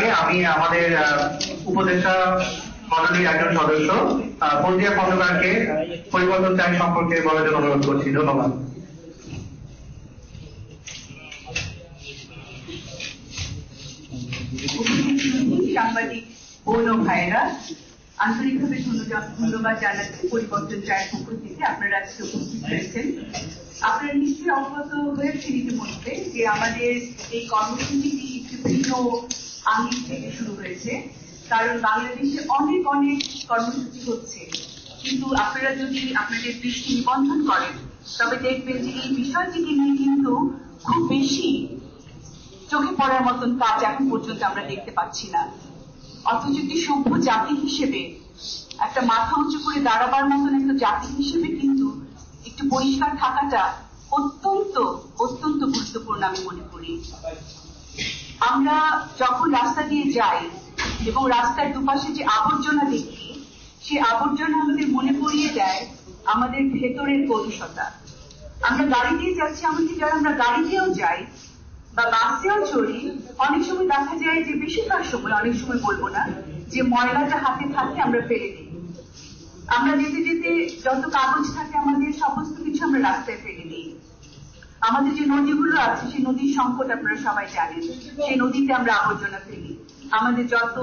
আগে আমি আমাদের উপদেষ্টা মন্ডলীর একজন সদস্য ফৌজিয়া খন্দকারকে পরিবর্তন চাই সম্পর্কে বলার জন্য অনুরোধ করছি। ধন্যবাদ। সাংবাদিক বোন ও ভাইরা, আন্তরিকভাবে ধন্যবাদ জানাচ্ছি পরিবর্তন চায়ের পক্ষ থেকে আপনারা আজকে উপস্থিত হয়েছেন। আপনারা নিশ্চয়ই অবগত হয়েছেন ইতিমধ্যে যে আমাদের এই কর্মসূচিটি একটি ভিন্ন আঙ্গিক থেকে শুরু হয়েছে, কারণ বাংলাদেশে অনেক অনেক কর্মসূচি হচ্ছে, কিন্তু আপনারা যদি আপনাদের দৃষ্টি নিবন্ধন করেন তবে দেখবেন যে এই বিষয়টিকে নিয়ে কিন্তু খুব বেশি চোখে পড়ার মতন কাজ এখন পর্যন্ত আমরা দেখতে পাচ্ছি না। অথচ একটি সভ্য জাতি হিসেবে, একটা মাথা উঁচু করে দাঁড়াবার মতন একটা জাতি হিসেবে কিন্তু একটু পরিষ্কার থাকাটা অত্যন্ত অত্যন্ত গুরুত্বপূর্ণ আমি মনে করি। আমরা যখন রাস্তা দিয়ে যাই এবং রাস্তার দুপাশে যে আবর্জনা দেখি, সে আবর্জনা আমাদের মনে করিয়ে দেয় আমাদের ভেতরের কলুষতা। আমরা গাড়ি দিয়ে যাচ্ছি, এমনকি যারা আমরা গাড়িতেও যাই বা বাসেও চড়ি, অনেক সময় দেখা যায় যে বেশিরভাগ সময়, অনেক সময় বলবো না, যে ময়লাটা হাতে থাকে আমরা ফেলে দিই। আমরা যেতে যেতে যত কাগজ থাকে আমাদের সমস্ত কিছু আমরা রাস্তায় ফেলে দিই। আমাদের যে নদীগুলো আছে সেই নদীর সংকট আপনারা সবাই জানেন, সেই নদীতে আমরা আবর্জনা ফেলি। আমাদের যত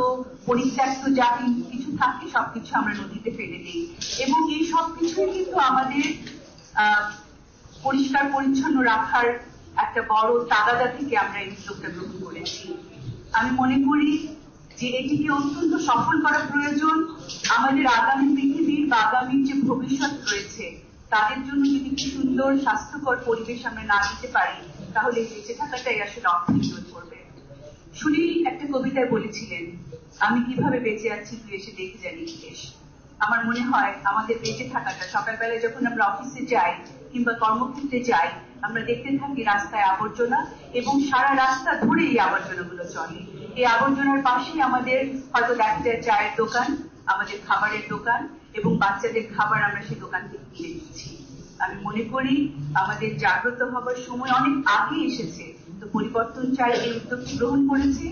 পরিত্যক্ত যা কিছু থাকে সবকিছু আমরা নদীতে ফেলে দিই, এবং এই সবকিছুই কিন্তু আমাদের পরিষ্কার পরিচ্ছন্ন রাখার একটা বড় তাগাদা থেকে আমরা এই উদ্যোগটা গ্রহণ করেছি। আমি মনে করি যে এটিকে অত্যন্ত সফল করা প্রয়োজন। আমাদের আগামী পৃথিবীর বা আগামীর যে ভবিষ্যৎ রয়েছে তাদের জন্য যদি সুন্দর স্বাস্থ্যকর পরিবেশ আমরা না দিতে পারি, তাহলে বেঁচে থাকাটাই আসলে অর্থহীন হয়ে পড়বে। সুনীল একটা কবিতায় বলেছিলেন, আমি কিভাবে বেঁচে আছি তুই এসে দেখে জানি শেষ। আমার মনে হয় আমাদের বেঁচে থাকাটা, সকালবেলায় যখন আমরা অফিসে যাই কিংবা কর্মক্ষেত্রে যাই, আমরা দেখতে থাকি রাস্তায় আবর্জনা, এবং সারা রাস্তা ধরে এই আবর্জনাগুলো চলে। এই আবর্জনার পাশেই আমাদের হয়তো একটা চায়ের দোকান, আমাদের খাবারের দোকান, এবং বাচ্চাদের খাবার আমরা সেই দোকান থেকে কিনে নিচ্ছি। আমি মনে করি আমাদের জাগ্রত হবার সময় অনেক আগে এসেছে। তো পরিবর্তন চাই এই উদ্যোগটি গ্রহণ করেছে।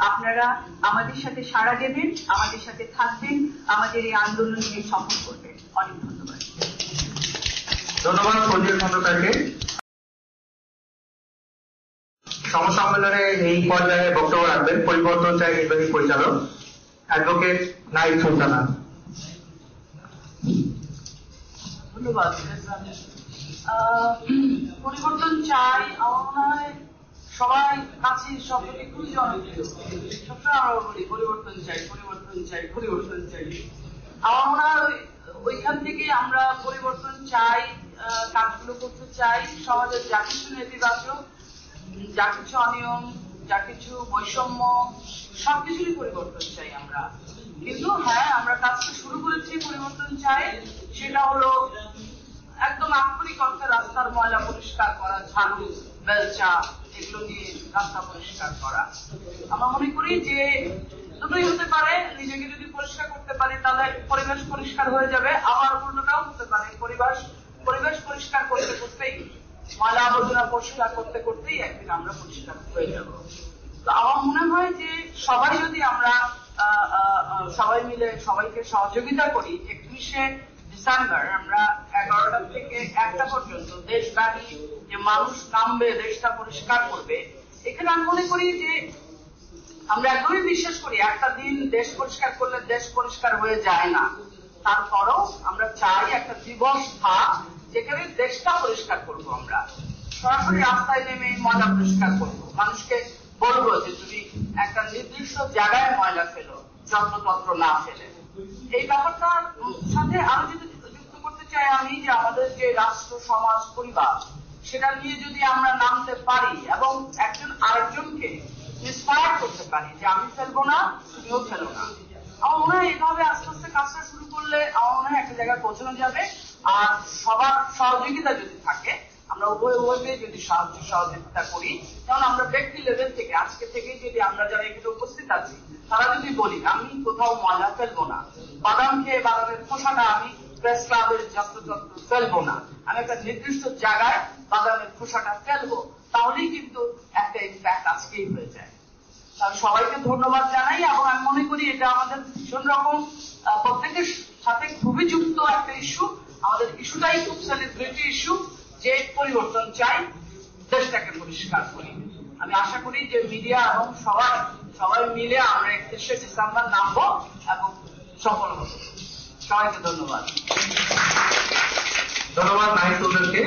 আপনারা আমাদের সাথে সাড়া দেবেন, আমাদের সাথে থাকবেন, আমাদের এই আন্দোলনকে সফল করবেন। অনেক ধন্যবাদ। ধন্যবাদ ফৌজিয়া খন্দকারকে। সমসম্মেলনে এই পর্যায়ে বক্তব্য রাখবেন পরিবর্তন চাই নির্বাহী পরিচালক অ্যাডভোকেট নাইম সুলতানা। ধন্যবাদ। পরিবর্তন চাই আমার মনে হয় সবাই কাছে শব্দটি খুবই জনপ্রিয়। সবসময় আমরা বলি পরিবর্তন চাই, পরিবর্তন চাই, পরিবর্তন চাই। আমার মনে হয় ওইখান থেকে আমরা পরিবর্তন চাই, কাজগুলো করতে চাই। সমাজের যা কিছু নেতিবাচক, যা কিছু অনিয়ম, যা কিছু বৈষম্য, সবকিছুরই পরিবর্তন চাই আমরা। কিন্তু হ্যাঁ, আমরা কাজটা শুরু করেছি পরিবর্তন চাই, সেটা হলো একদম আক্ষরিক অর্থে রাস্তার ময়লা পরিষ্কার করা, ঝাড়ু, বেলচা, এগুলো দিয়ে রাস্তা পরিষ্কার করা। আমরা মনে করি যে দুটোই হতে পারে। নিজেকে যদি পরিষ্কার করতে পারি তাহলে পরিবেশ পরিষ্কার হয়ে যাবে, আবার উল্টোটাও হতে পারে। পরিবেশ পরিষ্কার করতে করতেই, ময়লা আবর্জনা পরিষ্কার করতে করতেই একদিন আমরা পরিষ্কার হয়ে যাব। তো আমার মনে হয় যে সবাই যদি আমরা সবাই মিলে সবাইকে সহযোগিতা করি, 31শে ডিসেম্বর আমরা 11টা থেকে 1টা পর্যন্ত দেশব্যাপী যে মানুষ নামবে, দেশটা পরিষ্কার করবে, এখানে আমি মনে করি যে আমরা একদমই বিশ্বাস করি একটা দিন দেশ পরিষ্কার করলে দেশ পরিষ্কার হয়ে যায় না। তারপরও আমরা চাই একটা দিবস থাক যেখানে দেশটা পরিষ্কার করবো। আমরা সরাসরি রাস্তায় নেমে ময়লা পরিষ্কার করবো, মানুষকে বলবো যে তুমি একটা নির্দিষ্ট জায়গায় ময়লা ফেলো, যত্রতত্র না ফেলে। এই ব্যাপারটার সাথে আমি যদি যুক্ত করতে চাই আমি যে আমাদের যে রাষ্ট্র, সমাজ, পরিবার, সেটা নিয়ে যদি আমরা নামতে পারি এবং একজন আরেকজনকে ইন্সপায়ার করতে পারি যে আমি ফেলবো না, তুমিও ফেলো না, আমার মনে হয় এইভাবে আস্তে আস্তে কাজটা শুরু করলে আমার মনে হয় একটা জায়গায় পৌঁছানো যাবে। আর সবার সহযোগিতা যদি থাকে, আমরা উভয় যদি সহযোগিতা করি, যেমন আমরা ব্যক্তি লেভেল থেকে আজকে থেকেই যদি আমরা যারা এখানে উপস্থিত আছি তারা যদি বলি আমি কোথাও ময়লা ফেলবো না, বাদাম খেয়ে বাদামের খোসাটা আমি প্রেস ক্লাবের যত্রতত্র ফেলবো না, আমি একটা নির্দিষ্ট জায়গায় বাদামের খোসাটা ফেলবো, তাহলেই কিন্তু একটা ইম্প্যাক্ট আজকেই হয়ে যায়। তাহলে সবাইকে ধন্যবাদ জানাই এবং আমি মনে করি এটা আমাদের ভীষণ রকম প্রত্যেকের সাথে খুবই যুক্ত একটা ইস্যু। আমাদের ইস্যুটাই খুব সেলিব্রিটি ইস্যু, যে পরিবর্তন চাই, দেশটাকে পরিষ্কার করি। আমি আশা করি যে মিডিয়া এবং সবাই মিলে আমরা 31শে ডিসেম্বর নামবো এবং সফল হব। সবাইকে ধন্যবাদ। ধন্যবাদ নাহিদ চৌধুরীকে।